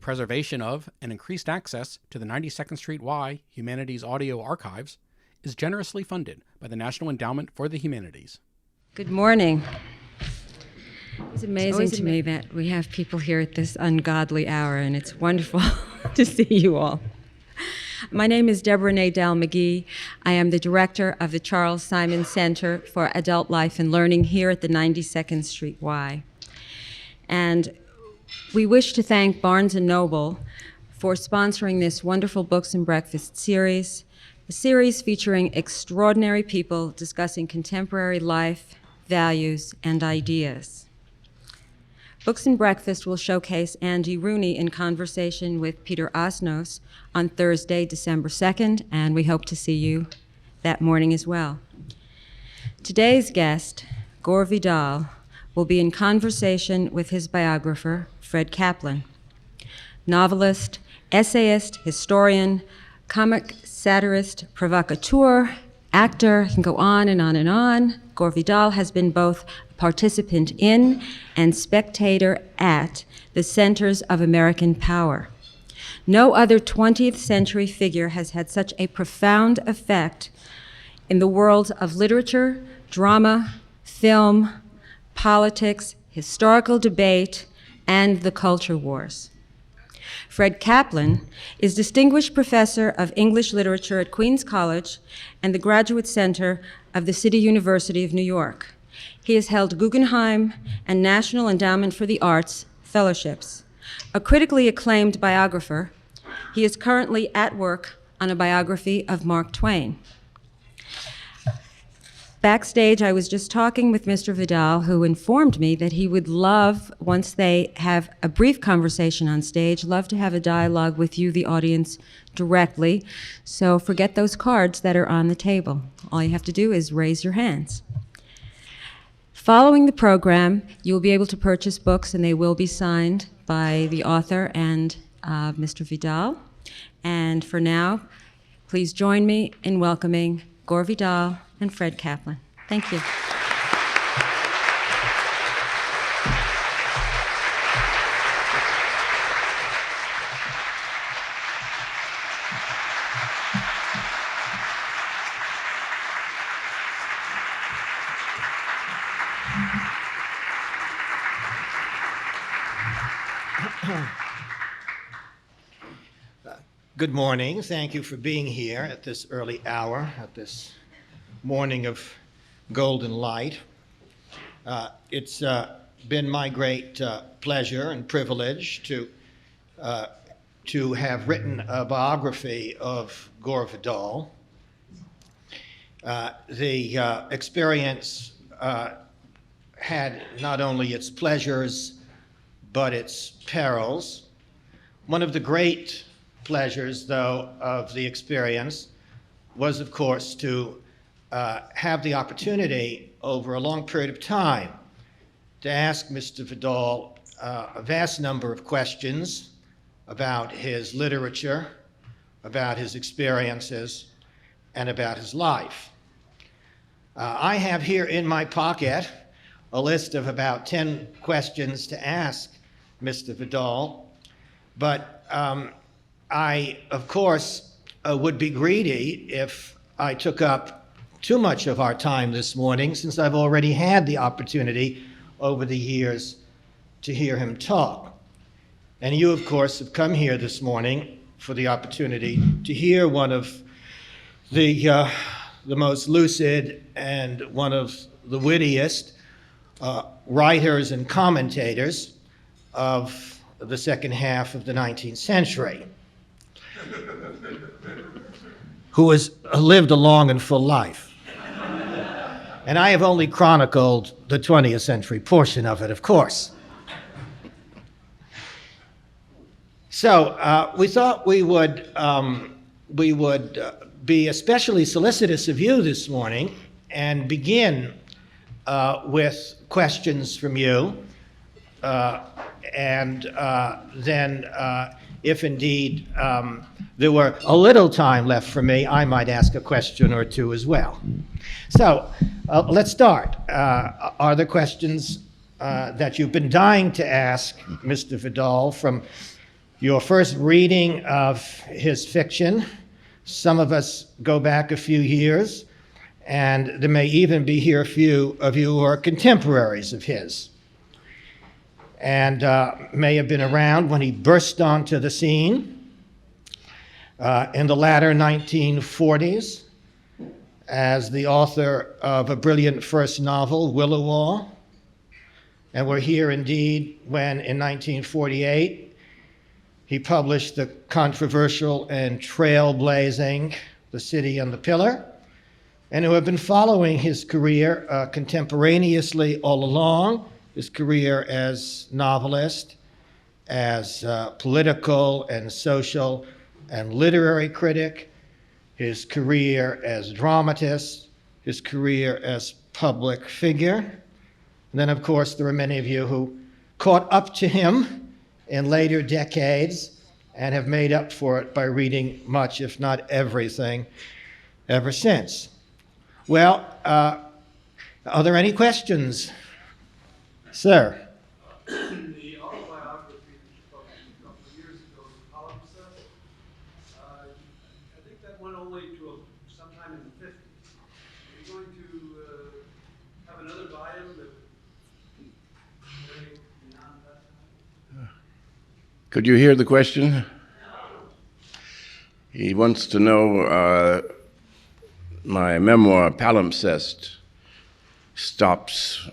preservation of and increased access to the 92nd Street Y Humanities Audio Archives is generously funded by the National Endowment for the Humanities. Good morning. It's amazing to me that we have people here at this ungodly hour, and it's wonderful to see you all. My name is Deborah Nadell McGee. I am the director of the Charles Simon Center for Adult Life and Learning here at the 92nd Street Y. And we wish to thank Barnes & Noble for sponsoring this wonderful Books and Breakfast series, a series featuring extraordinary people discussing contemporary life, values, and ideas. Books and Breakfast will showcase Andy Rooney in conversation with Peter Osnos on Thursday, December 2nd, and we hope to see you that morning as well. Today's guest, Gore Vidal, will be in conversation with his biographer, Fred Kaplan. Novelist, essayist, historian, comic satirist, provocateur, actor, can go on and on and on. Gore Vidal has been both a participant in and spectator at the centers of American power. No other 20th century figure has had such a profound effect in the worlds of literature, drama, film, politics, historical debate, and the culture wars. Fred Kaplan is Distinguished Professor of English Literature at Queens College and the Graduate Center of the City University of New York. He has held Guggenheim and National Endowment for the Arts fellowships. A critically acclaimed biographer, he is currently at work on a biography of Mark Twain. Backstage, I was just talking with Mr. Vidal, who informed me that he would love, once they have a brief conversation on stage, love to have a dialogue with you, the audience, directly. So forget those cards that are on the table. All you have to do is raise your hands. Following the program, you will be able to purchase books, and they will be signed by the author and Mr. Vidal. And for now, please join me in welcoming Gore Vidal and Fred Kaplan. Thank you. Good morning. Thank you for being here at this early hour, at this morning of golden light. It's been my great pleasure and privilege to have written a biography of Gore Vidal. The experience had not only its pleasures, but its perils. One of the great pleasures, though, of the experience was, of course, to have the opportunity over a long period of time to ask Mr. Vidal a vast number of questions about his literature, about his experiences, and about his life. I have here in my pocket a list of about 10 questions to ask Mr. Vidal, but I, of course, would be greedy if I took up too much of our time this morning, since I've already had the opportunity over the years to hear him talk. And you, of course, have come here this morning for the opportunity to hear one of the most lucid and one of the wittiest writers and commentators of the second half of the 19th century, who has lived a long and full life. And I have only chronicled the 20th century portion of it, of course. So we thought we would be especially solicitous of you this morning and begin with questions from you, and then if indeed there were a little time left for me, I might ask a question or two as well. So let's start. Are there questions that you've been dying to ask Mr. Vidal from your first reading of his fiction. Some of us go back a few years, and there may even be here a few of you who are contemporaries of his, and may have been around when he burst onto the scene in the latter 1940s as the author of a brilliant first novel, Willowall. And we're here indeed when, in 1948, he published the controversial and trailblazing The City on the Pillar, and who have been following his career contemporaneously all along, his career as novelist, as political and social and literary critic, his career as dramatist, his career as public figure. And then, of course, there are many of you who caught up to him in later decades and have made up for it by reading much, if not everything, ever since. Well, are there any questions? Sir? The autobiography that you published a couple of years ago, Palimpsest, I think that went only to sometime in the 50s. Are you going to have another volume that very beyond that time? Could you hear the question? He wants to know my memoir, Palimpsest, stops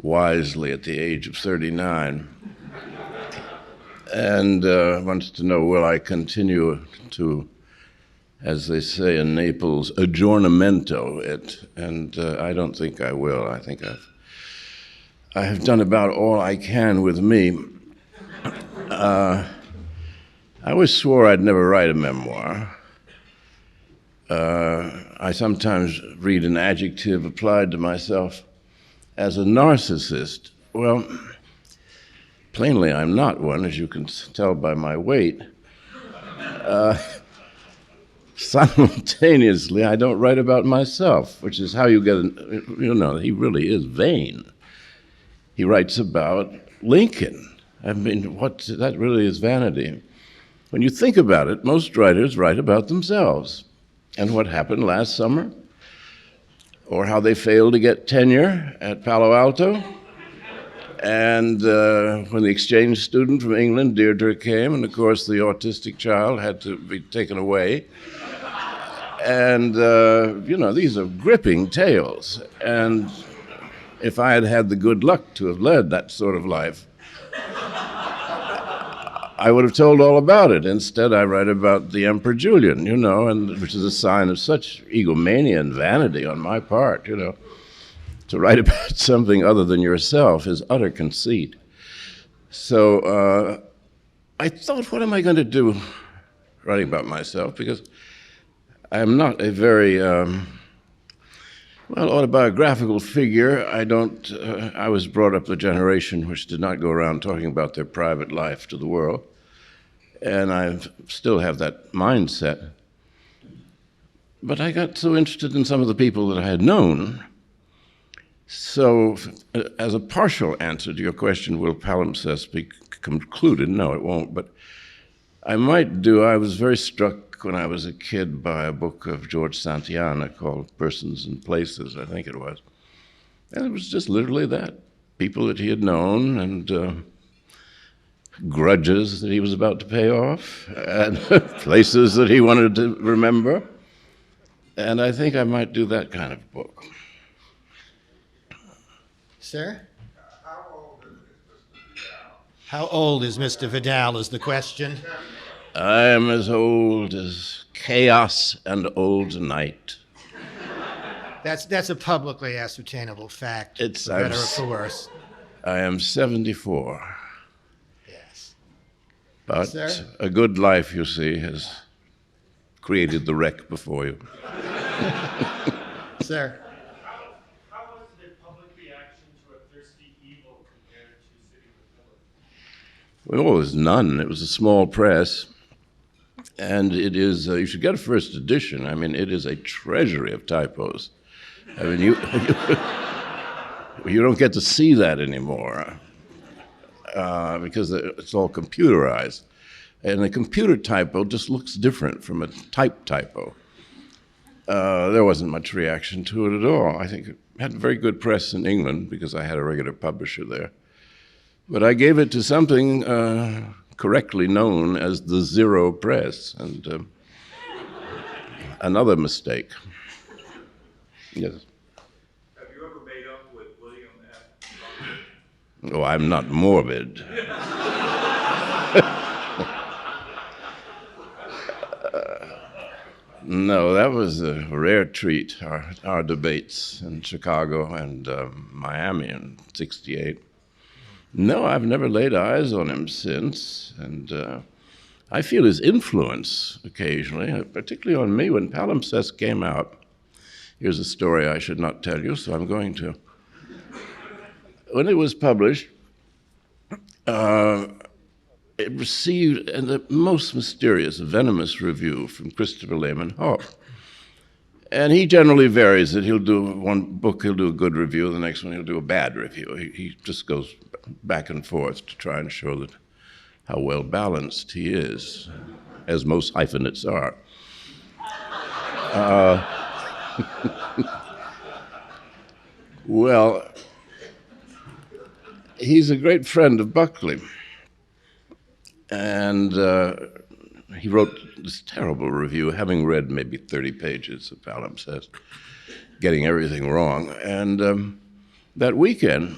wisely at the age of 39, and wants to know, will I continue to, as they say in Naples, aggiornamento it? And I don't think I will. I think I have done about all I can with me. I always swore I'd never write a memoir. I sometimes read an adjective applied to myself as a narcissist. Well, plainly I'm not one, as you can tell by my weight. Simultaneously, I don't write about myself, which is how you get, he really is vain. He writes about Lincoln. I mean, that really is vanity. When you think about it, most writers write about themselves and what happened last summer, or how they failed to get tenure at Palo Alto, and when the exchange student from England, Deirdre, came, and of course the autistic child had to be taken away. And, these are gripping tales. And if I had had the good luck to have led that sort of life, I would have told all about it. Instead, I write about the Emperor Julian, and which is a sign of such egomania and vanity on my part, To write about something other than yourself is utter conceit. So I thought, what am I going to do writing about myself? Because I am not a very autobiographical figure. I was brought up the generation which did not go around talking about their private life to the world. And I still have that mindset. But I got so interested in some of the people that I had known. So as a partial answer to your question, will Palimpsest be concluded? No, it won't. But I was very struck when I was a kid by a book of George Santayana called Persons and Places, I think it was. And it was just literally that. People that he had known and grudges that he was about to pay off and places that he wanted to remember. And I think I might do that kind of book. Sir? How old is Mr. Vidal is the question. I am as old as chaos and old night. That's a publicly ascertainable fact, for better or for worse. I am 74. Yes. But Sir? A good life, you see, has created the wreck before you. Sir? How was the public reaction to A Thirsty Evil compared to City of the Pillar? Well, it was none. It was a small press. And it is, you should get a first edition. I mean, it is a treasury of typos. I mean, you don't get to see that anymore because it's all computerized. And a computer typo just looks different from a type typo. There wasn't much reaction to it at all. I think it had very good press in England because I had a regular publisher there. But I gave it to something correctly known as the Zero Press, and another mistake. Yes. Have you ever made up with William F. Oh, I'm not morbid. No, that was a rare treat, our debates in Chicago and Miami in '68. No, I've never laid eyes on him since, and I feel his influence occasionally, particularly on me. When Palimpsest came out, here's a story I should not tell you, so I'm going to. When it was published, it received the most mysterious, venomous review from Christopher Lehman Haupt. And he generally varies it. He'll do one book, he'll do a good review, the next one he'll do a bad review. He just goes back and forth to try and show that how well balanced he is, as most hyphenates are. Well, he's a great friend of Buckley. And he wrote this terrible review, having read maybe 30 pages of Palimpsest, getting everything wrong. And that weekend,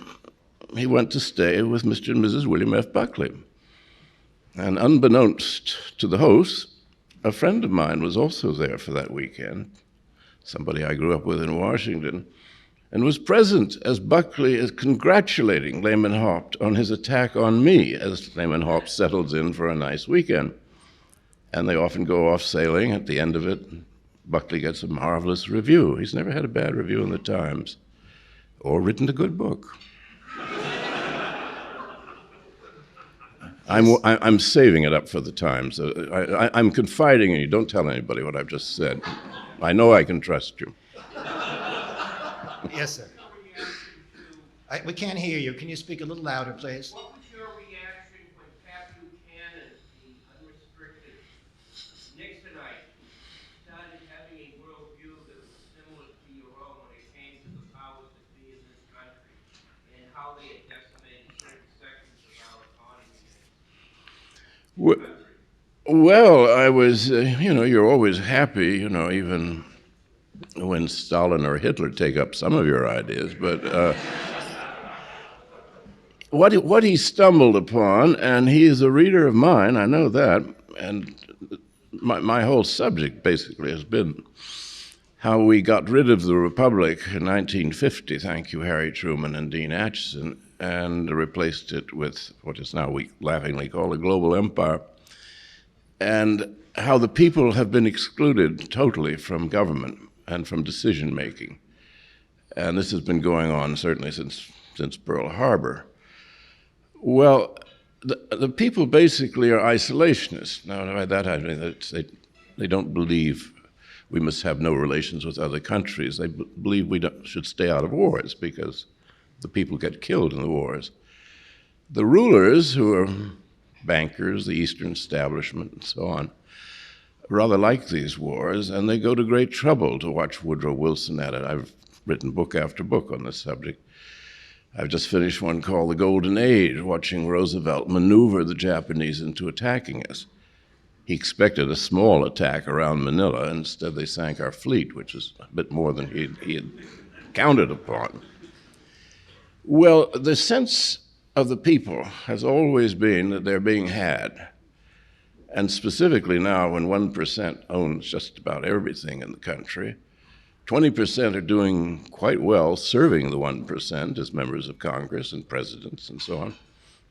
he went to stay with Mr. and Mrs. William F. Buckley. And unbeknownst to the host, a friend of mine was also there for that weekend, somebody I grew up with in Washington, and was present as Buckley is congratulating Lehman Haupt on his attack on me as Lehman Haupt settles in for a nice weekend. And they often go off sailing. At the end of it, Buckley gets a marvelous review. He's never had a bad review in the Times or written a good book. I'm saving it up for the Times. I'm confiding in you. Don't tell anybody what I've just said. I know I can trust you. Yes, sir. We can't hear you. Can you speak a little louder, please? What was your reaction when Pat Buchanan, the unrestricted Nixonite, started having a worldview that was similar to your own when it came to the powers that be in this country and how they had decimated certain sections of our economy? Well, I was, you're always happy, even when Stalin or Hitler take up some of your ideas, but what he stumbled upon, and he is a reader of mine, I know that, and my whole subject basically has been how we got rid of the Republic in 1950, thank you, Harry Truman and Dean Acheson, and replaced it with what is now we laughingly call a global empire, and how the people have been excluded totally from government and from decision-making. And this has been going on certainly since Pearl Harbor. Well, the people basically are isolationists. Now, by that I mean that they don't believe we must have no relations with other countries. They believe we should stay out of wars because the people get killed in the wars. The rulers, who are bankers, the Eastern establishment, and so on, rather like these wars, and they go to great trouble to watch Woodrow Wilson at it. I've written book after book on this subject. I've just finished one called The Golden Age, watching Roosevelt maneuver the Japanese into attacking us. He expected a small attack around Manila. Instead, they sank our fleet, which is a bit more than he had counted upon. Well, the sense of the people has always been that they're being had. And specifically now, when 1% owns just about everything in the country, 20% are doing quite well serving the 1% as members of Congress and presidents and so on,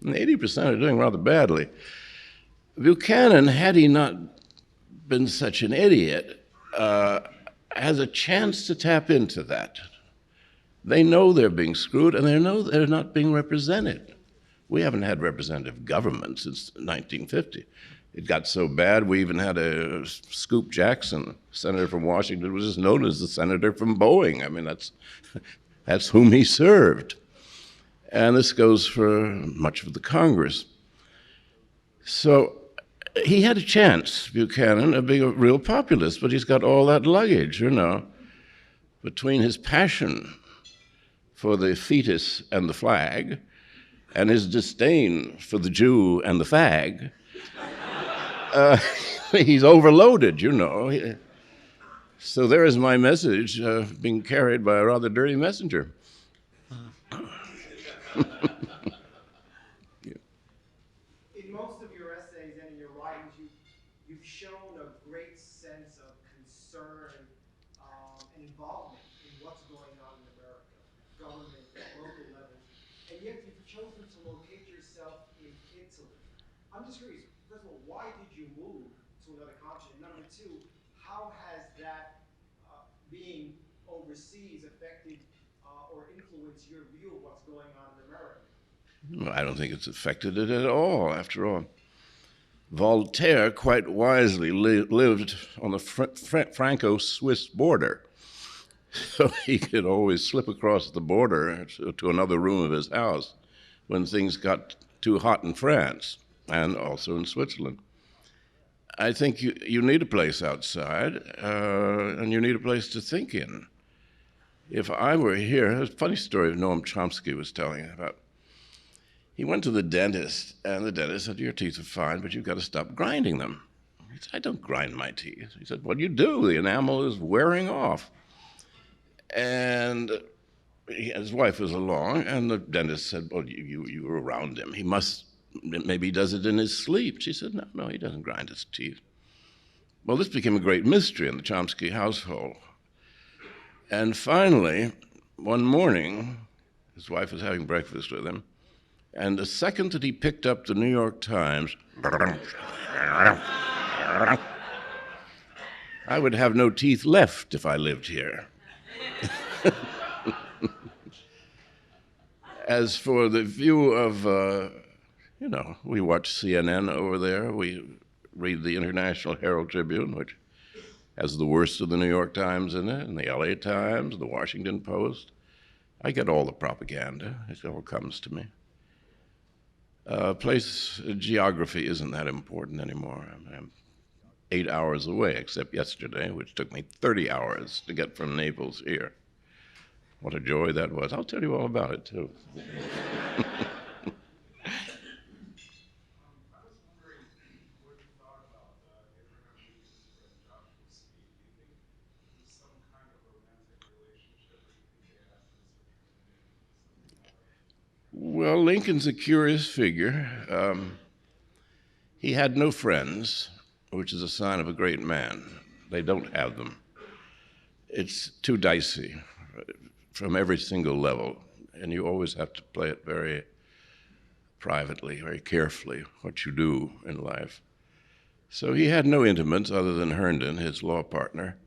and 80% are doing rather badly. Buchanan, had he not been such an idiot, has a chance to tap into that. They know they're being screwed, and they know they're not being represented. We haven't had representative government since 1950. It got so bad, we even had a Scoop Jackson, senator from Washington, was just known as the senator from Boeing. I mean, that's whom he served. And this goes for much of the Congress. So He had a chance, Buchanan, of being a real populist, but he's got all that luggage, between his passion for the fetus and the flag and his disdain for the Jew and the fag. He's overloaded, So there is my message being carried by a rather dirty messenger. In most of your essays and in your writings, you've shown a great sense of concern and involvement in what's going on in America, government, local levels, and yet you've chosen to locate yourself in Italy. I'm just curious, first of all, why did you move to another continent? Number two, how has that being overseas affected or influenced your view of what's going on in America? Well, I don't think it's affected it at all, after all. Voltaire quite wisely lived on the Franco-Swiss border. So he could always slip across the border to another room of his house when things got too hot in France and also in Switzerland. I think you need a place outside, and you need a place to think in. If I were here, there's a funny story Noam Chomsky was telling about. He went to the dentist, and the dentist said, your teeth are fine, but you've got to stop grinding them. He said, I don't grind my teeth. He said, well, you do. The enamel is wearing off. And his wife was along, and the dentist said, well, you were around him. Maybe he does it in his sleep. She said, no, he doesn't grind his teeth. Well, this became a great mystery in the Chomsky household. And finally, one morning, his wife was having breakfast with him, and the second that he picked up the New York Times, I would have no teeth left if I lived here. As for the view of, we watch CNN over there. We read the International Herald Tribune, which has the worst of the New York Times in it, and the LA Times, the Washington Post. I get all the propaganda. It all comes to me. Geography isn't that important anymore. I'm 8 hours away, except yesterday, which took me 30 hours to get from Naples here. What a joy that was. I'll tell you all about it, too. Well, Lincoln's a curious figure. He had no friends, which is a sign of a great man. They don't have them. It's too dicey from every single level, and you always have to play it very privately, very carefully, what you do in life. So he had no intimates other than Herndon, his law partner,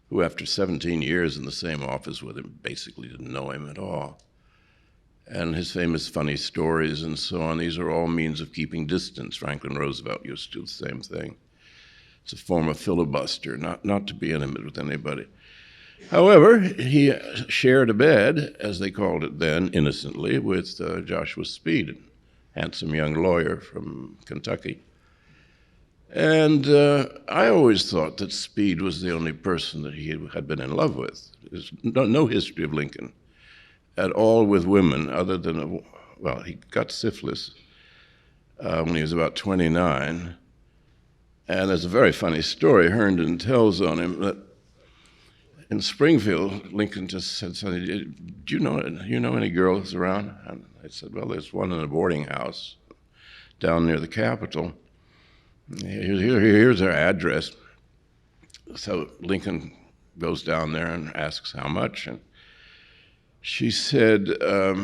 who after 17 years in the same office with him basically didn't know him at all. And his famous funny stories and so on, these are all means of keeping distance. Franklin Roosevelt used to do the same thing. It's a form of filibuster, not to be intimate with anybody. However, he shared a bed, as they called it then, innocently, with Joshua Speed, a handsome young lawyer from Kentucky. And I always thought that Speed was the only person that he had been in love with. There's no history of Lincoln at all with women, other than, he got syphilis when he was about 29. And there's a very funny story Herndon tells on him that in Springfield, Lincoln just said something, do you know any girls around? And I said, well, there's one in a boarding house down near the Capitol. Here's her address. So Lincoln goes down there and asks how much, and she said, $3.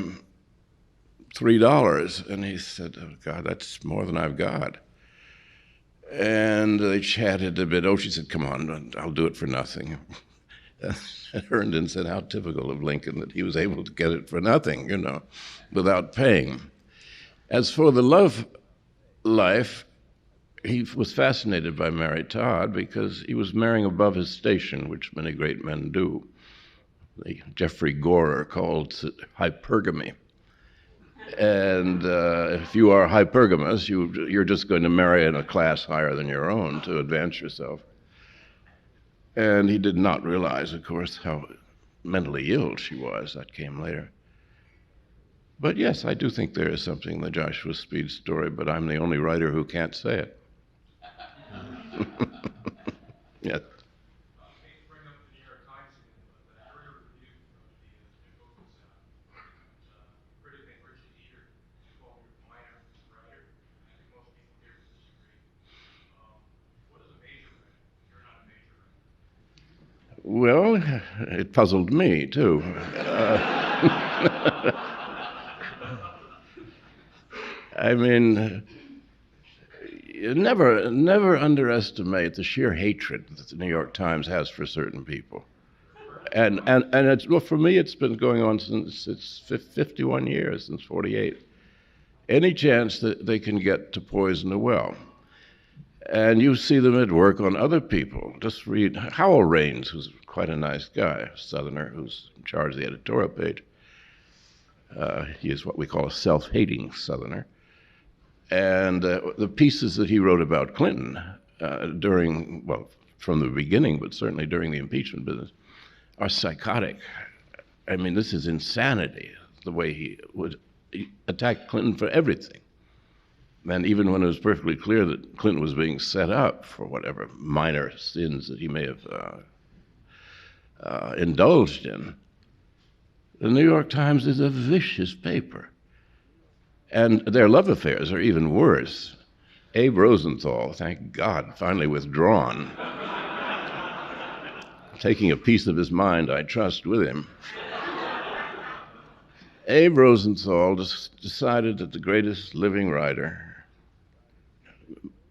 And he said, oh, God, that's more than I've got. And they chatted a bit. Oh, she said, come on, I'll do it for nothing. And Herndon said how typical of Lincoln that he was able to get it for nothing, without paying. As for the love life, he was fascinated by Mary Todd because he was marrying above his station, which many great men do. Jeffrey Gore called it hypergamy. And if you are hypergamous, you're just going to marry in a class higher than your own to advance yourself. And he did not realize, of course, how mentally ill she was. That came later. But yes, I do think there is something in the Joshua Speed story, but I'm the only writer who can't say it. Yes. Well, it puzzled me, too. I mean, you never underestimate the sheer hatred that the New York Times has for certain people. And it's, well, for me, it's been going on since it's 51 years, since 48. Any chance that they can get to poison a well. And you see them at work on other people. Just read Howell Raines, who's quite a nice guy, a Southerner, who's in charge of the editorial page. He is what we call a self-hating Southerner. And the pieces that he wrote about Clinton during, well, from the beginning, but certainly during the impeachment business, are psychotic. I mean, this is insanity, the way he would attack Clinton for everything. And even when it was perfectly clear that Clinton was being set up for whatever minor sins that he may have indulged in, the New York Times is a vicious paper. And their love affairs are even worse. Abe Rosenthal, thank God, finally withdrawn. Taking a piece of his mind, I trust, with him. Abe Rosenthal decided that the greatest living writer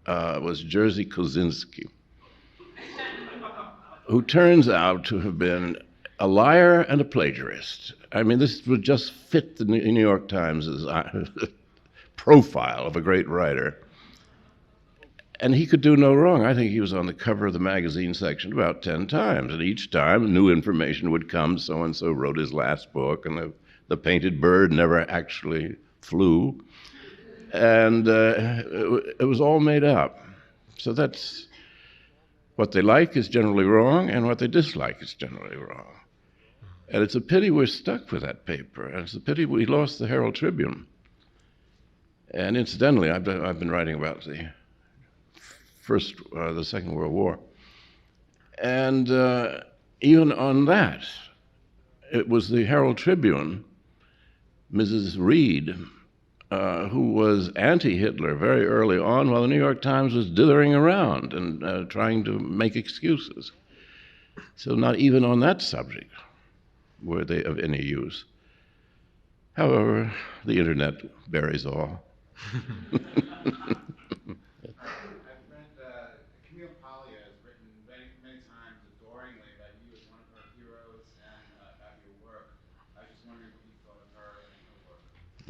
was Jerzy Kosinski, who turns out to have been a liar and a plagiarist. I mean, this would just fit the New York Times' profile of a great writer. And he could do no wrong. I think he was on the cover of the magazine section about 10 times, and each time new information would come. So-and-so wrote his last book, and the painted bird never actually flew. And it was all made up. So that's what they like is generally wrong, and what they dislike is generally wrong. And it's a pity we're stuck with that paper, and it's a pity we lost the Herald Tribune. And incidentally, I've been writing about the Second World War. And even on that, it was the Herald Tribune, Mrs. Reed, who was anti-Hitler very early on, while the New York Times was dithering around and trying to make excuses. So not even on that subject were they of any use. However, the internet buries all.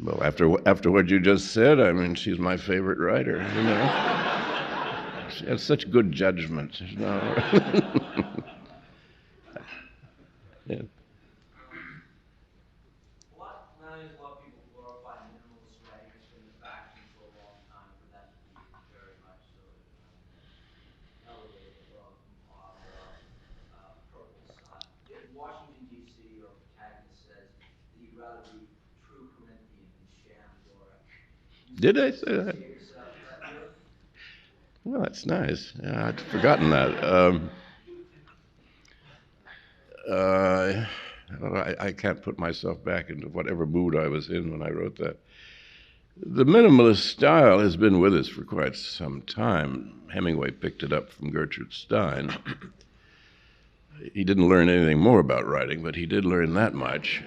Well, after what you just said, I mean, she's my favorite writer, you know. She has such good judgment, you know. Yeah. A lot of people glorify minimalist writing. It's been the fashion for a long time for that to be very much so elevated above purple sun. In Washington, D.C., your protagonist says that he'd rather be true Corinthian than sham Gore. Did I say that? Well, that's nice. Yeah, I'd forgotten that. I can't put myself back into whatever mood I was in when I wrote that. The minimalist style has been with us for quite some time. Hemingway picked it up from Gertrude Stein. He didn't learn anything more about writing, but he did learn that much.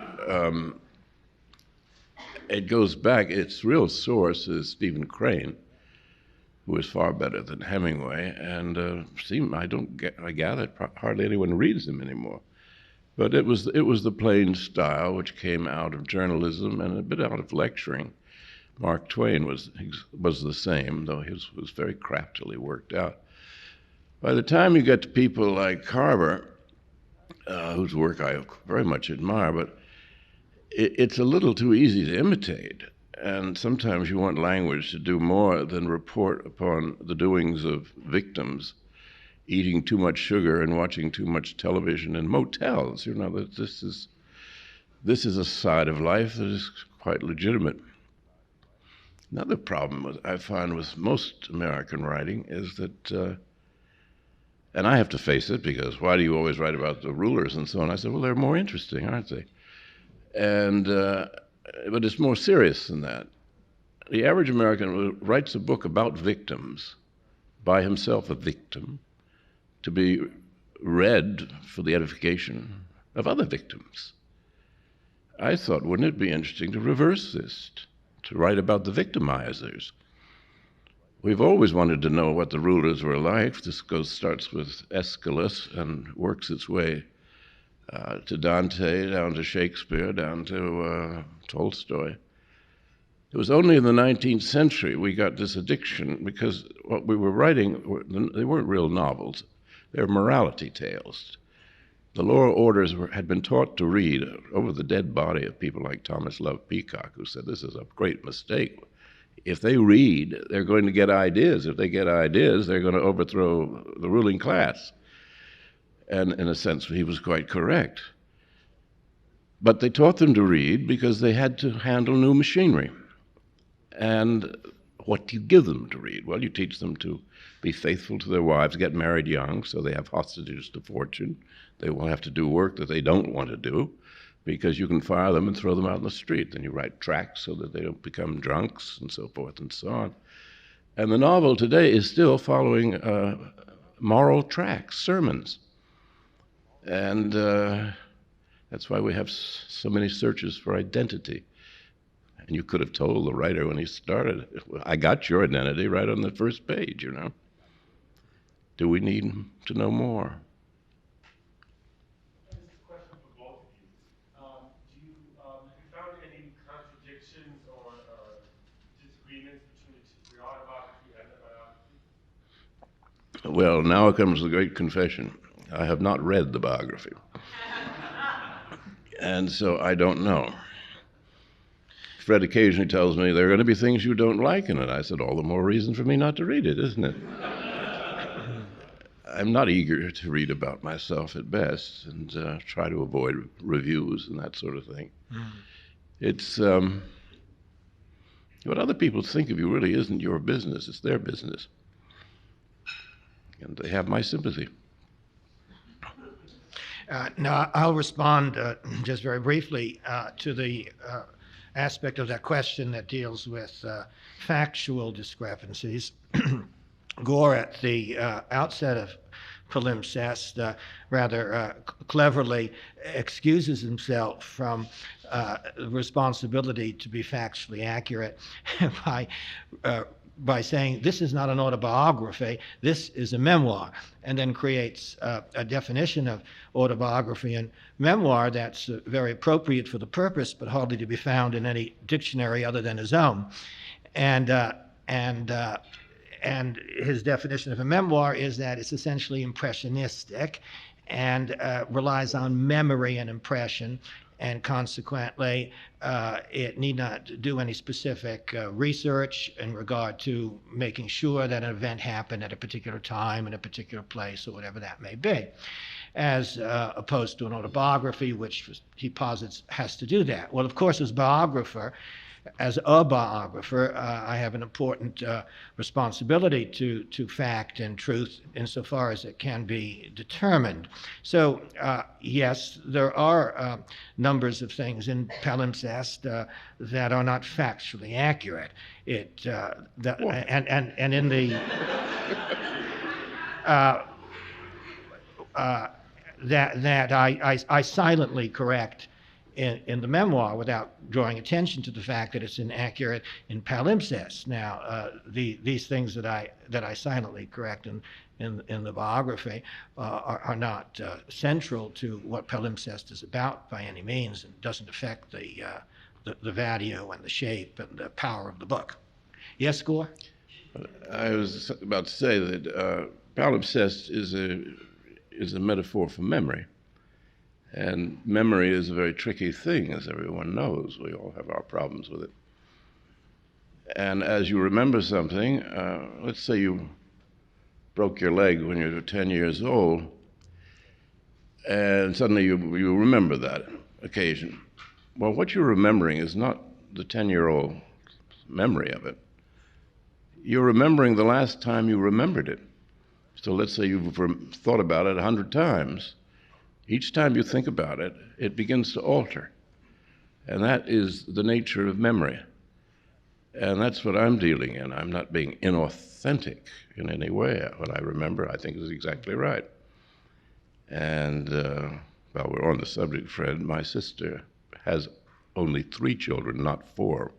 It goes back, its real source is Stephen Crane, who is far better than Hemingway, and I gather hardly anyone reads him anymore. But it was the plain style which came out of journalism and a bit out of lecturing. Mark Twain was the same, though his was very craftily worked out. By the time you get to people like Carver, whose work I very much admire, but it's a little too easy to imitate. And sometimes you want language to do more than report upon the doings of victims eating too much sugar and watching too much television in motels. You know, that this is a side of life that is quite legitimate. Another problem I find with most American writing is that, and I have to face it, because why do you always write about the rulers and so on? I said, well, they're more interesting, aren't they? And but it's more serious than that. The average American writes a book about victims, by himself a victim, to be read for the edification of other victims. I thought, wouldn't it be interesting to reverse this, to write about the victimizers? We've always wanted to know what the rulers were like. This starts with Aeschylus and works its way to Dante, down to Shakespeare, down to Tolstoy. It was only in the 19th century we got this addiction, because what we were writing, they weren't real novels. They were morality tales. The lower orders had been taught to read over the dead body of people like Thomas Love Peacock, who said this is a great mistake. If they read, they're going to get ideas. If they get ideas, they're going to overthrow the ruling class. And in a sense, he was quite correct. But they taught them to read because they had to handle new machinery. And what do you give them to read? Well, you teach them to be faithful to their wives, get married young, so they have hostages to fortune. They will have to do work that they don't want to do, because you can fire them and throw them out in the street. Then you write tracts so that they don't become drunks, and so forth and so on. And the novel today is still following moral tracts, sermons. And that's why we have so many searches for identity. And you could have told the writer when he started, I got your identity right on the first page, you know. Do we need to know more? This is a question for both of you. Have you found any contradictions or disagreements between the autobiography and the biography? Well, now comes the great confession. I have not read the biography. And so I don't know. Fred occasionally tells me there are going to be things you don't like in it. I said, all the more reason for me not to read it, isn't it? I'm not eager to read about myself at best, and try to avoid reviews and that sort of thing. It's what other people think of you really isn't your business, it's their business. And they have my sympathy. Now, I'll respond just very briefly to the aspect of that question that deals with factual discrepancies. Gore, at the outset of Palimpsest, rather cleverly excuses himself from the responsibility to be factually accurate by saying, this is not an autobiography, this is a memoir, and then creates a definition of autobiography and memoir that's very appropriate for the purpose, but hardly to be found in any dictionary other than his own. And his definition of a memoir is that it's essentially impressionistic and relies on memory and impression, and consequently it need not do any specific research in regard to making sure that an event happened at a particular time in a particular place or whatever that may be, as opposed to an autobiography, which he posits has to do that. Well, of course, as a biographer, I have an important responsibility to fact and truth insofar as it can be determined. So, yes, there are numbers of things in Palimpsest that are not factually accurate. And in the that I silently correct in the memoir without drawing attention to the fact that it's inaccurate in Palimpsest. Now, these things that I silently correct in the biography are not central to what Palimpsest is about by any means, and doesn't affect the value and the shape and the power of the book. Yes, Gore? I was about to say that Palimpsest is a metaphor for memory. And memory is a very tricky thing, as everyone knows. We all have our problems with it. And as you remember something, let's say you broke your leg when you were 10 years old, and suddenly you remember that occasion. Well, what you're remembering is not the 10-year-old memory of it. You're remembering the last time you remembered it. So let's say you've thought about it 100 times. Each time you think about it, it begins to alter. And that is the nature of memory. And that's what I'm dealing in. I'm not being inauthentic in any way. What I remember, I think, is exactly right. And while we're on the subject, Fred, my sister has only 3 children, not 4.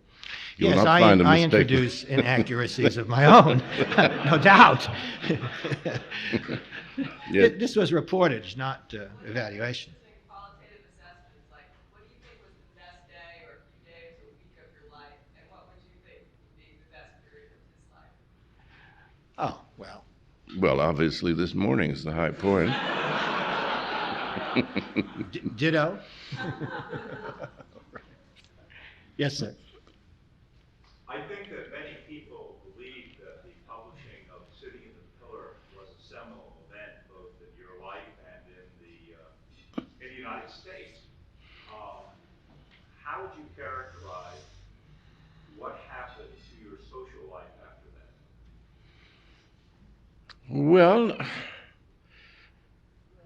You will Yes, not find a I mistake. introduce inaccuracies of my own, no doubt. Yeah. This was reportage, not evaluation. Qualitative assessments, like what do you think was the best day or days or week of your life, and what would you think would be the best period of his life? Oh, well. Well, obviously, this morning is the high point. Ditto? Yes, sir. I think that many people believe that the publishing of City in the Pillar was a seminal event, both in your life and in the United States. How would you characterize what happened to your social life after that? Well,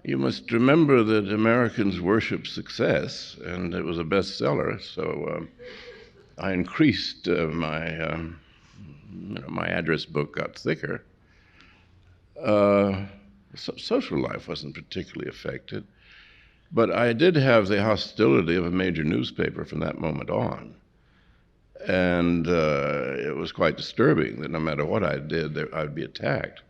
you must remember that Americans worship success, and it was a bestseller, so I increased my address book got thicker. Social life wasn't particularly affected, but I did have the hostility of a major newspaper from that moment on. And it was quite disturbing that no matter what I did, I'd be attacked.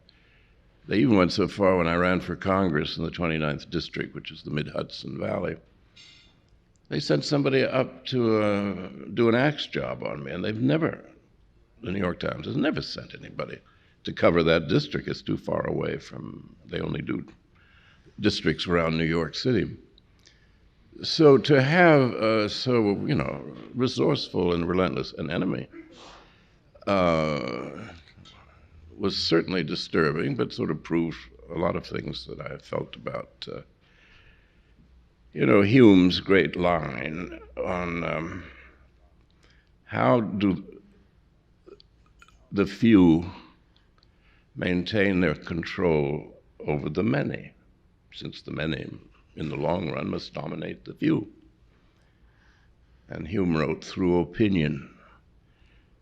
They even went so far when I ran for Congress in the 29th District, which is the Mid-Hudson Valley. They sent somebody up to do an axe job on me, and the New York Times has never sent anybody to cover that district. It's too far away from, they only do districts around New York City. So to have resourceful and relentless an enemy was certainly disturbing, but sort of proved a lot of things that I felt about, Hume's great line on how do the few maintain their control over the many, since the many, in the long run, must dominate the few. And Hume wrote through opinion.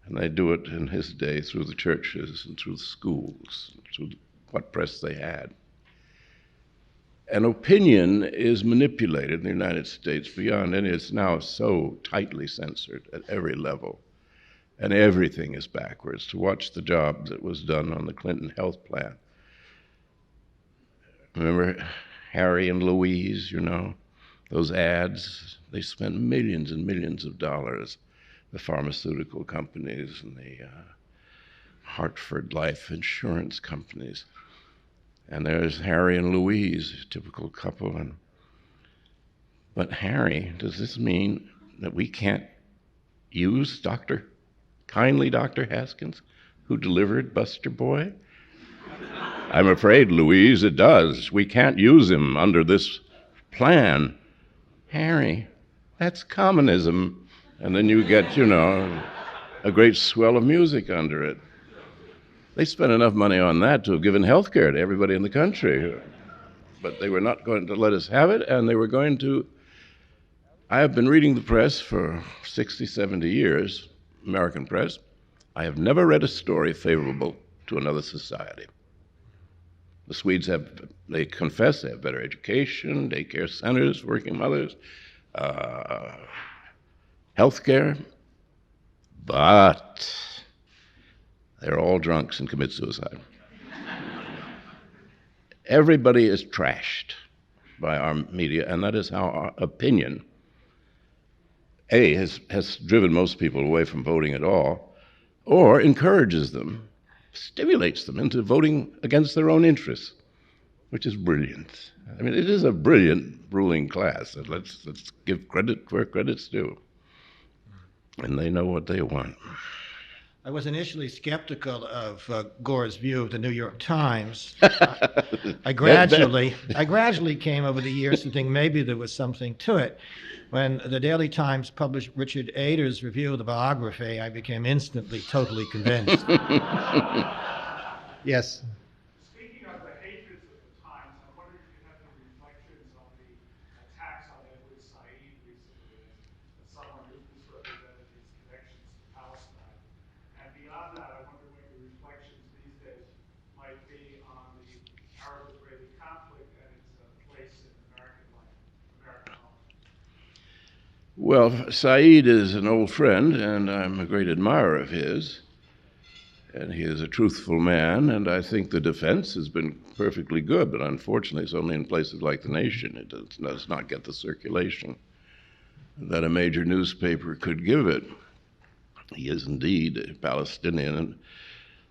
And they do it in his day through the churches and through the schools, through what press they had. And opinion is manipulated in the United States beyond any. It's now so tightly censored at every level. And everything is backwards. To watch the job that was done on the Clinton health plan. Remember Harry and Louise, those ads? They spent millions and millions of dollars, the pharmaceutical companies and the Hartford life insurance companies. And there's Harry and Louise, a typical couple. But Harry, does this mean that we can't use kindly Dr. Haskins, who delivered Buster Boy? I'm afraid, Louise, it does. We can't use him under this plan. Harry, that's communism. And then you get, a great swell of music under it. They spent enough money on that to have given health care to everybody in the country. But they were not going to let us have it, and they were going to. I have been reading the press for 60, 70 years, American press. I have never read a story favorable to another society. The Swedes they confess they have better education, daycare centers, working mothers, health care, but they're all drunks and commit suicide. Everybody is trashed by our media, and that is how our opinion, has driven most people away from voting at all, or encourages them, stimulates them into voting against their own interests, which is brilliant. I mean, it is a brilliant ruling class. Let's give credit where credit's due. And they know what they want. I was initially skeptical of Gore's view of the New York Times. I gradually came over the years to think maybe there was something to it. When the Daily Times published Richard Ader's review of the biography, I became instantly totally convinced. Yes. Speaking of the hatreds of the Times, I wonder if you have any reflections on the attacks on Edward Said recently as someone who misrepresented his connections to Palestine. And beyond that, I wonder what your reflections these days might be on the Arab-Israeli conflict and its place in American life, American life. Well, Said is an old friend, and I'm a great admirer of his. And he is a truthful man, and I think the defense has been perfectly good, but unfortunately it's only in places like The Nation. It does not get the circulation that a major newspaper could give it. He is indeed a Palestinian, and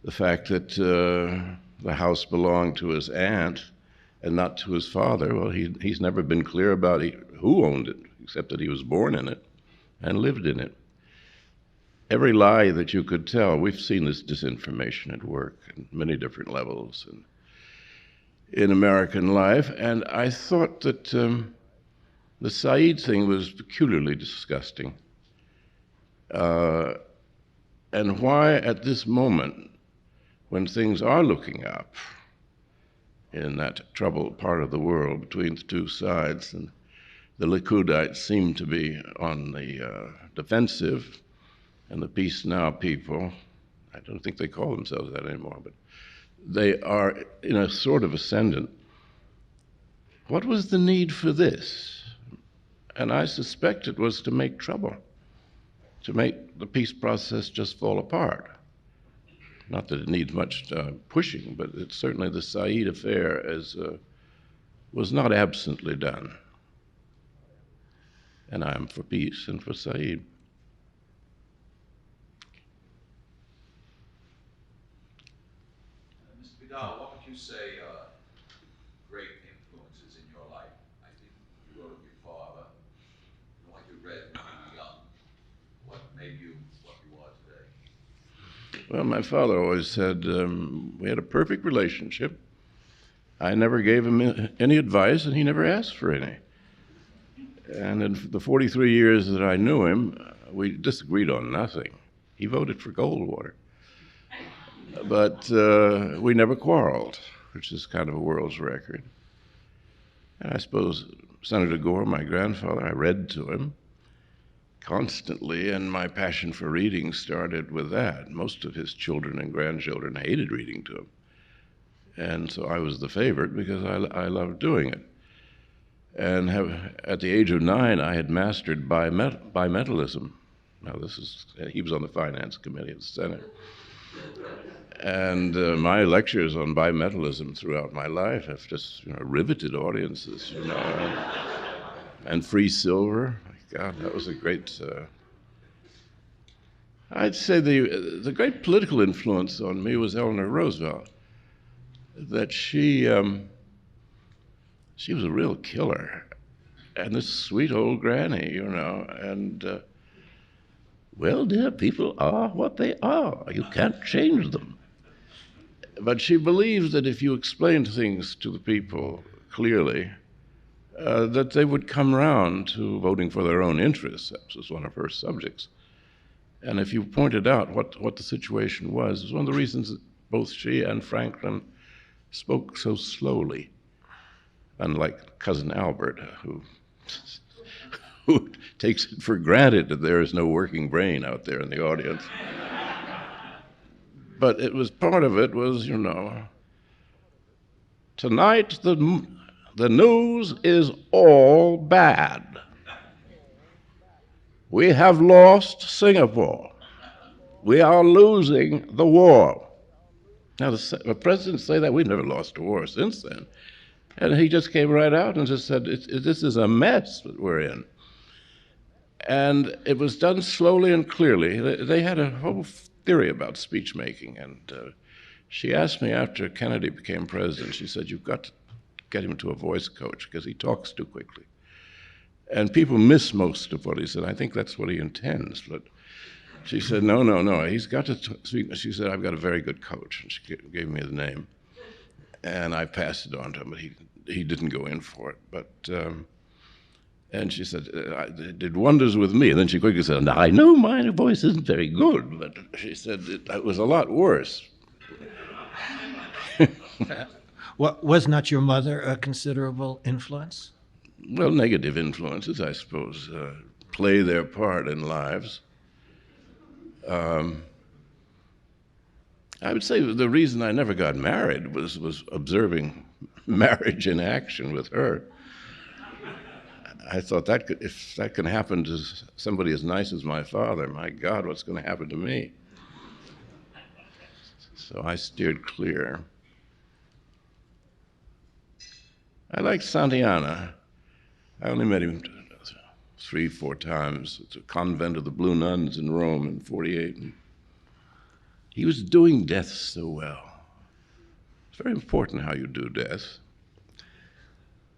the fact that the house belonged to his aunt and not to his father, well, he's never been clear about who owned it, except that he was born in it and lived in it. Every lie that you could tell, we've seen this disinformation at work at many different levels in American life, and I thought that the Said thing was peculiarly disgusting. And why at this moment, when things are looking up in that troubled part of the world between the two sides, and the Likudites seem to be on the defensive, and the Peace Now people, I don't think they call themselves that anymore, but they are in a sort of ascendant. What was the need for this? And I suspect it was to make trouble, to make the peace process just fall apart. Not that it needs much pushing, but it's certainly the Said affair was not absently done. And I am for peace and for Said. Mr. Vidal, what would you say great influences in your life? I think you wrote of your father, what you read when you were young. What made you what you are today? Well, my father always said we had a perfect relationship. I never gave him any advice, and he never asked for any. And in the 43 years that I knew him, we disagreed on nothing. He voted for Goldwater. But we never quarreled, which is kind of a world's record. And I suppose Senator Gore, my grandfather, I read to him constantly, and my passion for reading started with that. Most of his children and grandchildren hated reading to him. And so I was the favorite because I loved doing it. And at the age of 9, I had mastered bimetallism. Now he was on the Finance Committee of the Senate. And my lectures on bimetallism throughout my life have just riveted audiences, and free silver. God, that was a great. I'd say the great political influence on me was Eleanor Roosevelt. That she was a real killer, and this sweet old granny, and well, dear, people are what they are. You can't change them. But she believed that if you explained things to the people clearly, that they would come round to voting for their own interests. That was one of her subjects. And if you pointed out what the situation was, it was one of the reasons that both she and Franklin spoke so slowly, unlike Cousin Albert, who takes it for granted that there is no working brain out there in the audience. But part of it was, tonight the news is all bad. We have lost Singapore. We are losing the war. Now, the presidents say that. We've never lost a war since then. And he just came right out and just said, this is a mess that we're in. And it was done slowly and clearly. They had a whole theory about speech making. And she asked me after Kennedy became president, she said, you've got to get him to a voice coach because he talks too quickly. And people miss most of what he said. I think that's what he intends. But She said, no, he's got to speak. She said, I've got a very good coach. And she gave me the name. And I passed it on to him, but he didn't go in for it. But and she said, it did wonders with me. And then she quickly said, now, I know my voice isn't very good, but she said it was a lot worse. Was not your mother a considerable influence? Well, negative influences, I suppose, play their part in lives. I would say the reason I never got married was observing marriage in action with her. I thought if that can happen to somebody as nice as my father, my God, what's going to happen to me? So I steered clear. I liked Santayana. I only met him 3-4 times. It's a convent of the Blue Nuns in Rome in '48. And he was doing death so well. It's very important how you do death.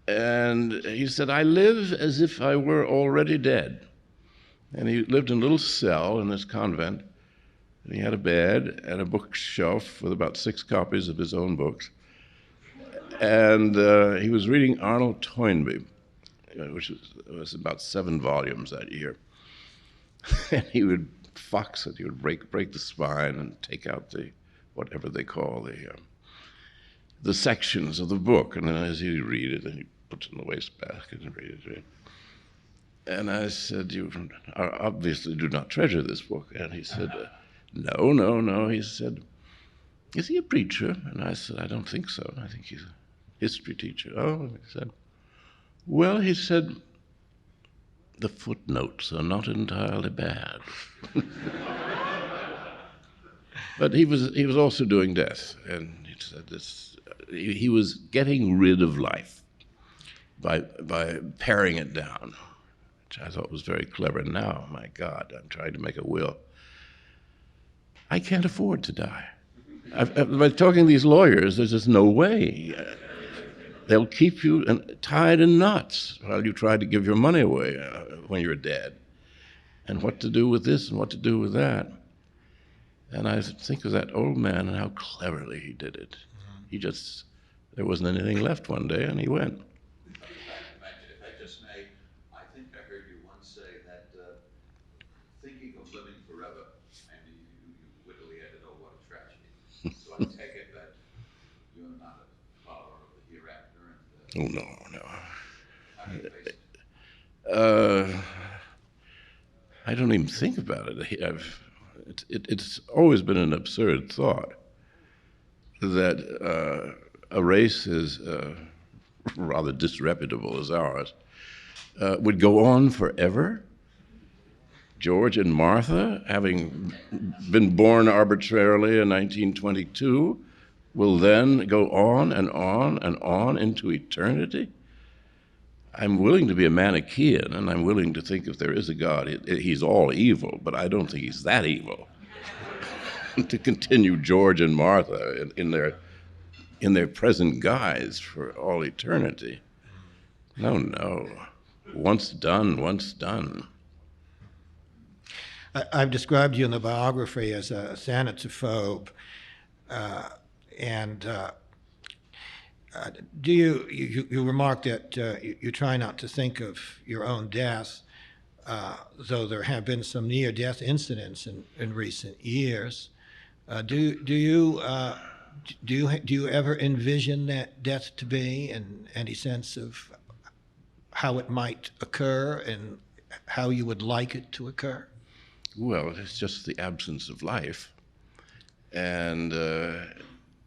And he said, I live as if I were already dead. And he lived in a little cell in this convent. And he had a bed and a bookshelf with about 6 copies of his own books. And he was reading Arnold Toynbee, which was about 7 volumes that year. And he would fox it. He would break the spine and take out the, whatever they call the sections of the book. And then as he'd read it, then he'd put it in the wastebasket and read it. And I said, you obviously do not treasure this book. And he said, no. He said, is he a preacher? And I said, I don't think so. I think he's a history teacher. Oh, he said, well, he said, the footnotes are not entirely bad. But he was also doing death, and he said this. He was getting rid of life by paring it down, which I thought was very clever. Now, my God, I'm trying to make a will. I can't afford to die. By talking to these lawyers, there's just no way. They'll keep you tied in knots while you try to give your money away when you're dead. And what to do with this and what to do with that. And I think of that old man and how cleverly he did it. He just, there wasn't anything left one day and he went. If I just may, I think I heard you once say that thinking of living forever, and you wittily added, oh, what a tragedy. So I take it that you're not a follower of the hereafter. Oh, no. How do you face it? I don't even think about it. It's always been an absurd thought that a race as rather disreputable as ours would go on forever. George and Martha, having been born arbitrarily in 1922, will then go on and on and on into eternity. I'm willing to be a Manichaean, and I'm willing to think if there is a God, he's all evil, but I don't think he's that evil to continue George and Martha in their present guise for all eternity. No. Once done. I've described you in the biography as a thanatophobe, and do you remark that you try not to think of your own death, though there have been some near-death incidents in recent years. Do you ever envision that death to be in any sense of how it might occur and how you would like it to occur? Well, it's just the absence of life. And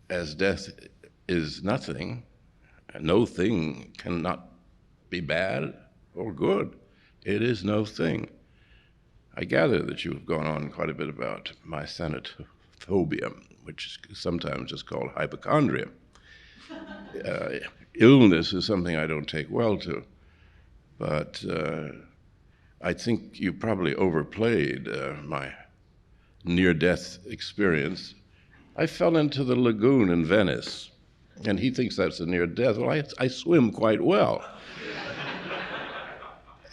as death is nothing, no thing cannot be bad or good. It is no thing. I gather that you've gone on quite a bit about my thanatophobia, which is sometimes just called hypochondria. Illness is something I don't take well to, but I think you probably overplayed my near-death experience. I fell into the lagoon in Venice, and he thinks that's a near-death. Well, I swim quite well.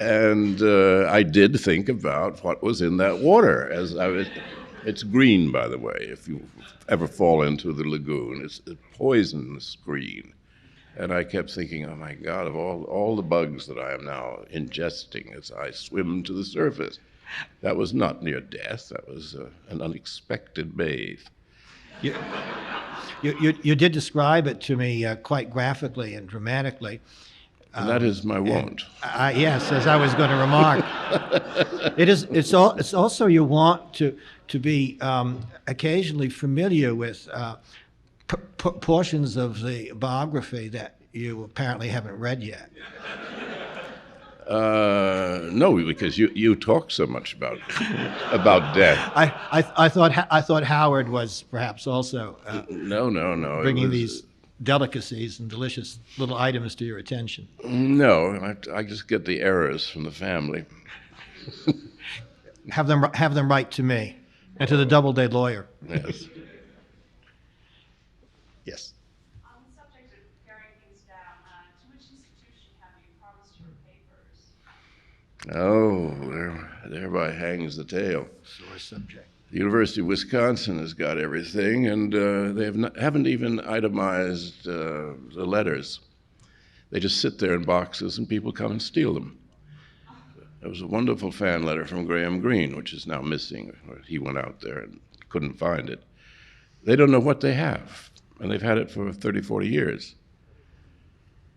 And I did think about what was in that water. It's green, by the way, if you ever fall into the lagoon. It's a poisonous green. And I kept thinking, oh my God, of all the bugs that I am now ingesting as I swim to the surface. That was not near death. That was an unexpected bathe. You did describe it to me quite graphically and dramatically. And that is my want. Yes, as I was going to remark. It's also your want to be occasionally familiar with portions of the biography that you apparently haven't read yet. No, because you talk so much about death. I thought Howard was perhaps also No. bringing these delicacies and delicious little items to your attention. No, I just get the errors from the family. Have them write to me and to the Doubleday lawyer. Yes. Yes. On the subject of paring things down, to which institution have you promised your papers? Oh, thereby hangs the tale. Sore subject. The University of Wisconsin has got everything, and they haven't even itemized the letters. They just sit there in boxes, and people come and steal them. There was a wonderful fan letter from Graham Greene, which is now missing. He went out there and couldn't find it. They don't know what they have, and they've had it for 30, 40 years.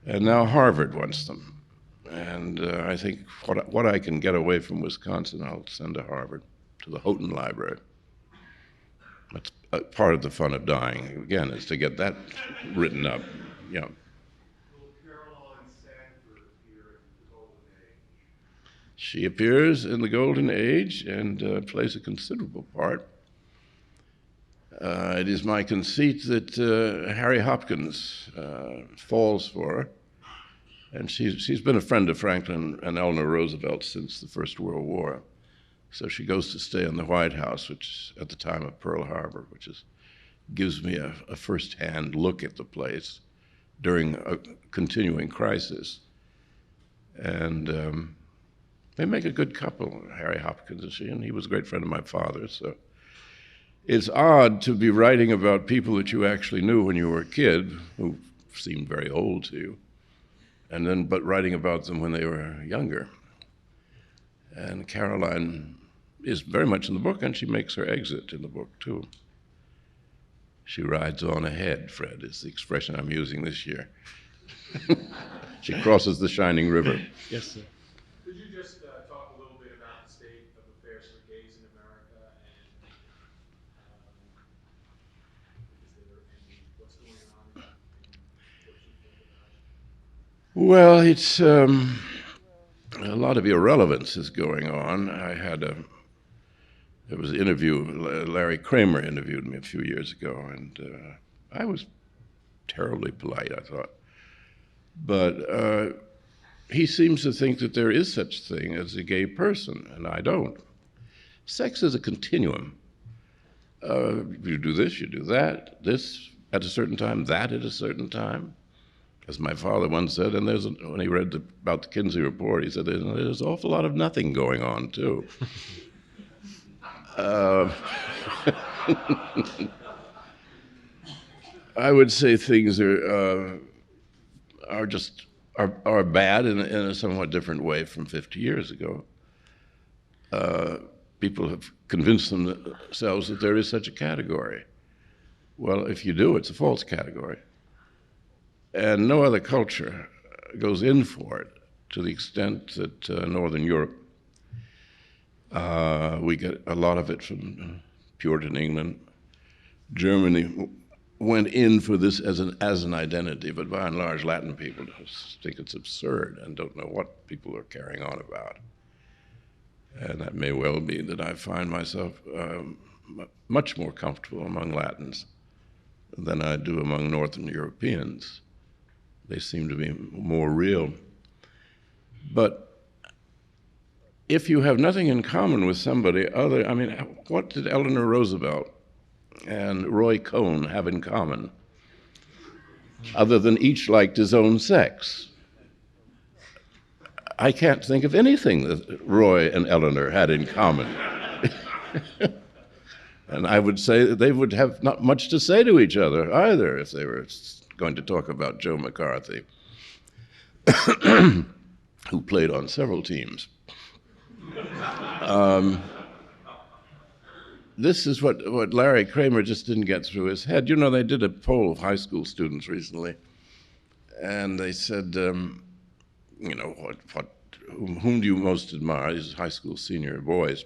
And now Harvard wants them. And I think what I can get away from Wisconsin, I'll send to Harvard, to the Houghton Library. That's part of the fun of dying, again, is to get that written up. Yeah. Will Caroline Sanford appear in the Golden Age? She appears in the Golden Age and plays a considerable part. It is my conceit that Harry Hopkins falls for her. And she's been a friend of Franklin and Eleanor Roosevelt since the First World War. So she goes to stay in the White House, which at the time of Pearl Harbor, which gives me a first-hand look at the place during a continuing crisis. And they make a good couple, Harry Hopkins and she, and he was a great friend of my father. So it's odd to be writing about people that you actually knew when you were a kid, who seemed very old to you, but writing about them when they were younger. And Caroline is very much in the book, and she makes her exit in the book, too. She rides on ahead, Fred, is the expression I'm using this year. She crosses the shining river. Yes, sir. Could you just talk a little bit about the state of affairs for gays in America, and is there what's going on and what you think about it? Well, it's a lot of irrelevance is going on. There was an interview, Larry Kramer interviewed me a few years ago, and I was terribly polite, I thought. But he seems to think that there is such a thing as a gay person, and I don't. Sex is a continuum. You do this, you do that, this at a certain time, that at a certain time. As my father once said, and when he read about the Kinsey Report, he said, there's an awful lot of nothing going on, too. I would say things are bad in a somewhat different way from 50 years ago. People have convinced themselves that there is such a category. Well, if you do, it's a false category. And no other culture goes in for it to the extent that Northern Europe. We get a lot of it from Puritan England. Germany went in for this as an identity, but by and large, Latin people just think it's absurd and don't know what people are carrying on about. And that may well be that I find myself much more comfortable among Latins than I do among Northern Europeans. They seem to be more real. But if you have nothing in common with somebody what did Eleanor Roosevelt and Roy Cohn have in common, other than each liked his own sex? I can't think of anything that Roy and Eleanor had in common. And I would say that they would have not much to say to each other either if they were going to talk about Joe McCarthy, who played on several teams. This is what Larry Kramer just didn't get through his head. You know, they did a poll of high school students recently, and they said, you know, whom do you most admire? These high school senior boys.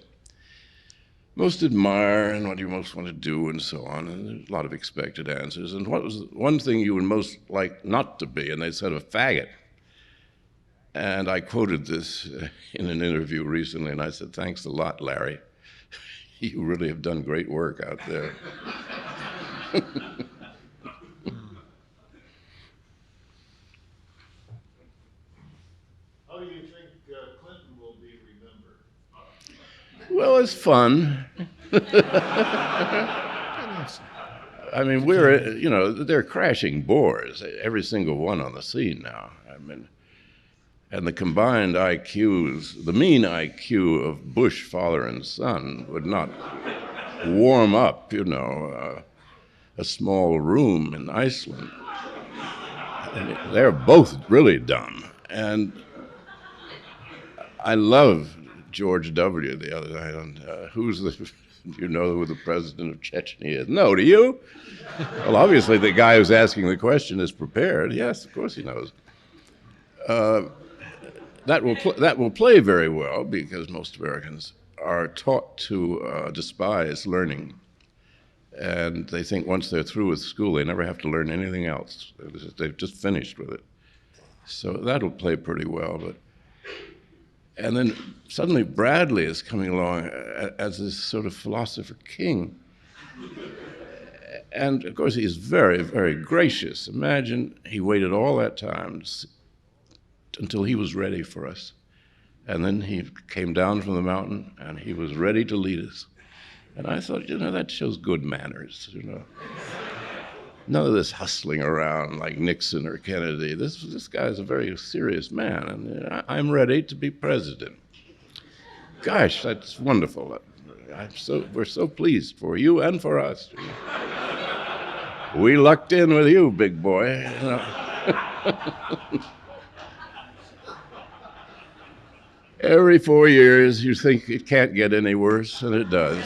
Most admire, and what do you most want to do, and so on. And there's a lot of expected answers. And what was one thing you would most like not to be? And they said a faggot. And I quoted this in an interview recently, and I said, thanks a lot, Larry. You really have done great work out there. How do you think Clinton will be remembered? Well, it's fun. I mean, you know, they're crashing bores, every single one on the scene now. I mean, and the combined IQs, the mean IQ of Bush father and son would not warm up, you know, a small room in Iceland. I mean, they're both really dumb. And I love George W. the other night on do you know who the president of Chechnya is? No, do you? Well, obviously the guy who's asking the question is prepared. Yes, of course he knows. That will play very well because most Americans are taught to despise learning. And they think once they're through with school, they never have to learn anything else. They've just finished with it. So that'll play pretty well. And then suddenly Bradley is coming along as this sort of philosopher king. And of course, he's very, very gracious. Imagine he waited all that time until he was ready for us. And then he came down from the mountain and he was ready to lead us. And I thought, you know, that shows good manners, you know. None of this hustling around like Nixon or Kennedy. This guy's a very serious man, and I'm ready to be president. Gosh, that's wonderful. We're so pleased for you and for us. We lucked in with you, big boy. You know. Every 4 years, you think it can't get any worse, and it does.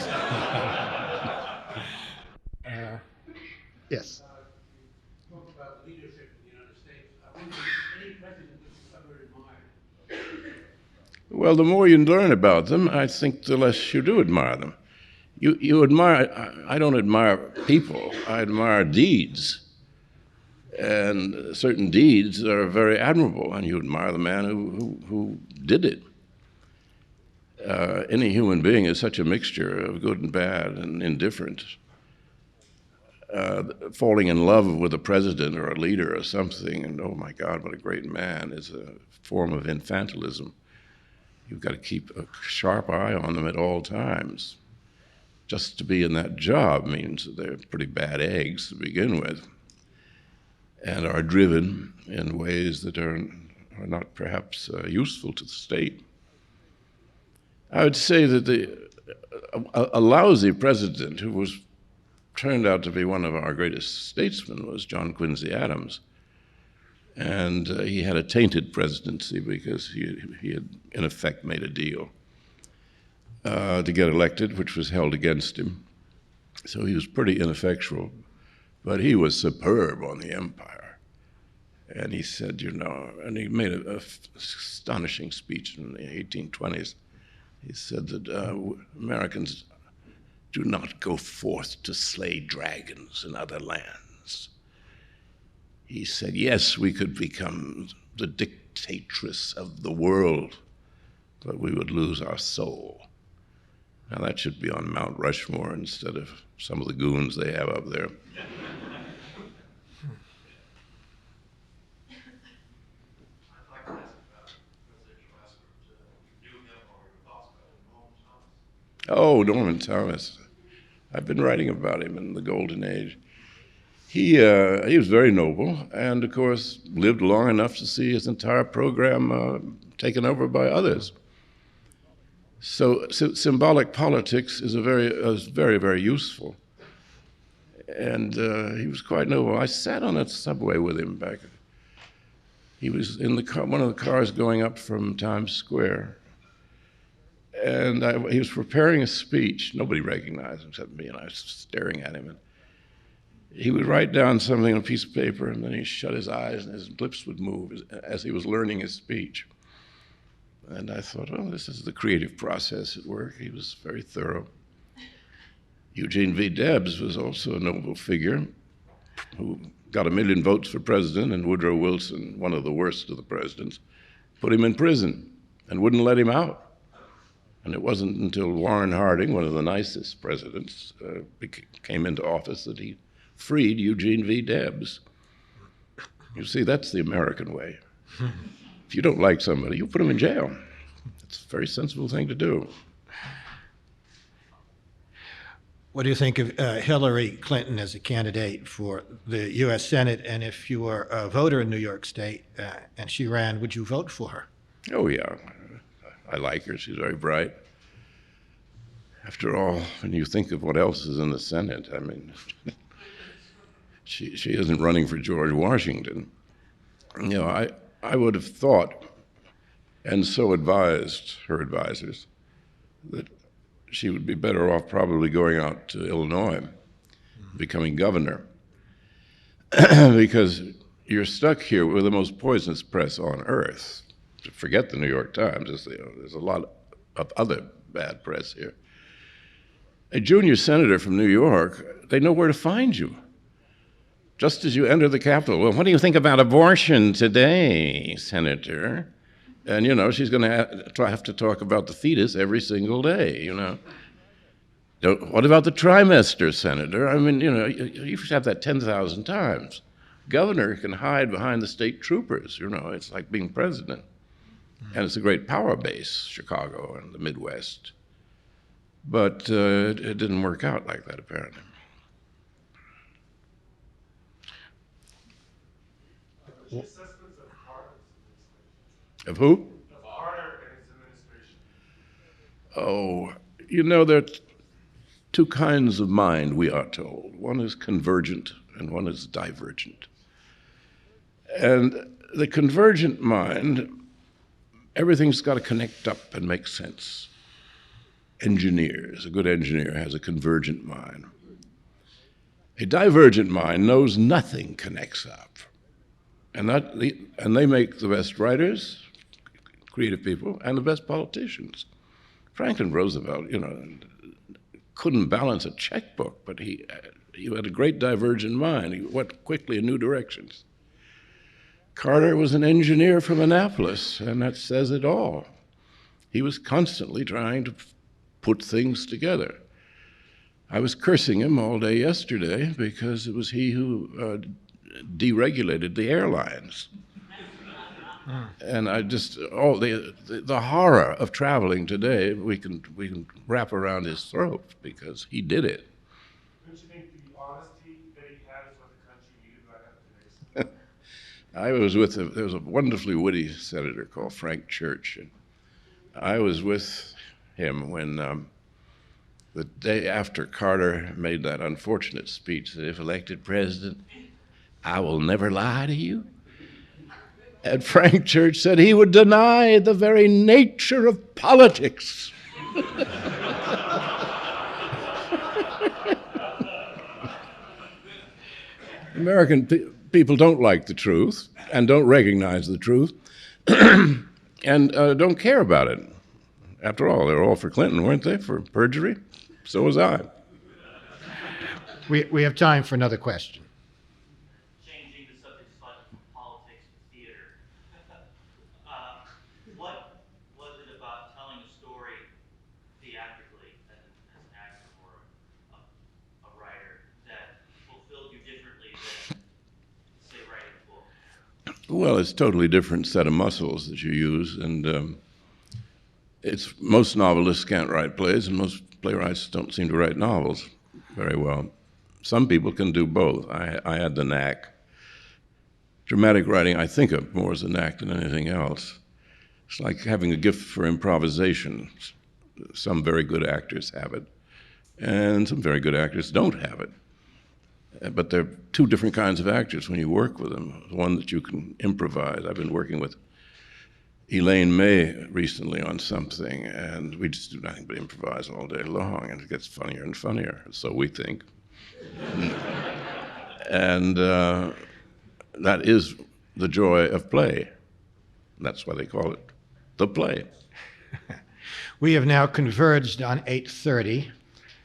Yes. Talk about leadership in the United States. I wonder any president that you ever admired. Well, the more you learn about them, I think the less you do admire them. You admire, I don't admire people, I admire deeds. And certain deeds are very admirable, and you admire the man who did it. Any human being is such a mixture of good and bad and indifferent. Falling in love with a president or a leader or something, and oh my God, what a great man, is a form of infantilism. You've got to keep a sharp eye on them at all times. Just to be in that job means that they're pretty bad eggs to begin with, and are driven in ways that are not perhaps useful to the state. I would say that a lousy president who turned out to be one of our greatest statesmen was John Quincy Adams. And he had a tainted presidency because he had, in effect, made a deal to get elected, which was held against him. So he was pretty ineffectual, but he was superb on the empire. And he said, you know, and he made an astonishing speech in the 1820s. He said that Americans do not go forth to slay dragons in other lands. He said, yes, we could become the dictatress of the world, but we would lose our soul. Now that should be on Mount Rushmore instead of some of the goons they have up there. Oh, Norman Thomas. I've been writing about him in the Golden Age. He was very noble, and of course lived long enough to see his entire program taken over by others. So symbolic politics is very, very useful. And he was quite noble. I sat on a subway with him back. He was in the car, one of the cars going up from Times Square. And he was preparing a speech. Nobody recognized him except me, and I was staring at him. And he would write down something on a piece of paper, and then he'd shut his eyes, and his lips would move as he was learning his speech. And I thought, well, this is the creative process at work. He was very thorough. Eugene V. Debs was also a noble figure who got 1 million votes for president, and Woodrow Wilson, one of the worst of the presidents, put him in prison and wouldn't let him out. And it wasn't until Warren Harding, one of the nicest presidents, came into office that he freed Eugene V. Debs. You see, that's the American way. If you don't like somebody, you put them in jail. It's a very sensible thing to do. What do you think of Hillary Clinton as a candidate for the U.S. Senate? And if you were a voter in New York State and she ran, would you vote for her? Oh, yeah. I like her. She's very bright. After all, when you think of what else is in the Senate, I mean, she isn't running for George Washington. You know, I would have thought, and so advised her advisors, that she would be better off probably going out to Illinois, becoming governor, because you're stuck here with the most poisonous press on earth. Forget the New York Times. There's a lot of other bad press here. A junior senator from New York, they know where to find you. Just as you enter the Capitol, well, what do you think about abortion today, Senator? And, you know, she's going to have to talk about the fetus every single day, you know. What about the trimester, Senator? I mean, you know, you should have that 10,000 times. Governor can hide behind the state troopers, you know. It's like being president. And it's a great power base, Chicago and the Midwest. But it didn't work out like that, apparently. Of who? Of Carter and his administration. Oh, you know, there are two kinds of mind, we are told. One is convergent and one is divergent. And the convergent mind, everything's got to connect up and make sense. Engineers, a good engineer has a convergent mind. A divergent mind knows nothing connects up. And they make the best writers, creative people, and the best politicians. Franklin Roosevelt, you know, couldn't balance a checkbook, but he had a great divergent mind. He went quickly in new directions. Carter was an engineer from Annapolis, and that says it all. He was constantly trying to put things together. I was cursing him all day yesterday because it was he who deregulated the airlines. And I just, the horror of traveling today, we can wrap around his throat because he did it. Don't you think the honesty that he had is what the country needed right after I was with there was a wonderfully witty senator called Frank Church, and I was with him when the day after Carter made that unfortunate speech that if elected president, I will never lie to you. And Frank Church said he would deny the very nature of politics. American people don't like the truth and don't recognize the truth and don't care about it. After all, they were all for Clinton, weren't they, for perjury? So was I. We have time for another question. Changing the subject slightly from politics to theater. What was it about telling a story theatrically as an actor or a writer that fulfilled you differently than, say, writing a book? Well, it's a totally different set of muscles that you use, and most novelists can't write plays, and most playwrights don't seem to write novels very well. Some people can do both. I had the knack. Dramatic writing, I think of more as a knack than anything else. It's like having a gift for improvisation. Some very good actors have it, and some very good actors don't have it. But they're two different kinds of actors when you work with them. One that you can improvise. I've been working with Elaine May recently on something, and we just do nothing but improvise all day long, and it gets funnier and funnier, so we think. And that is the joy of play. That's why they call it the play. We have now converged on 8:30.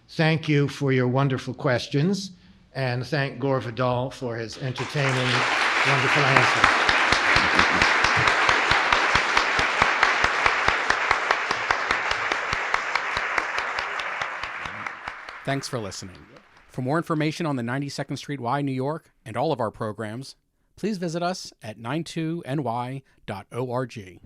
Thank you for your wonderful questions, and thank Gore Vidal for his entertaining, wonderful answers. Thanks for listening. For more information on the 92nd Street Y, New York, and all of our programs, please visit us at 92ny.org.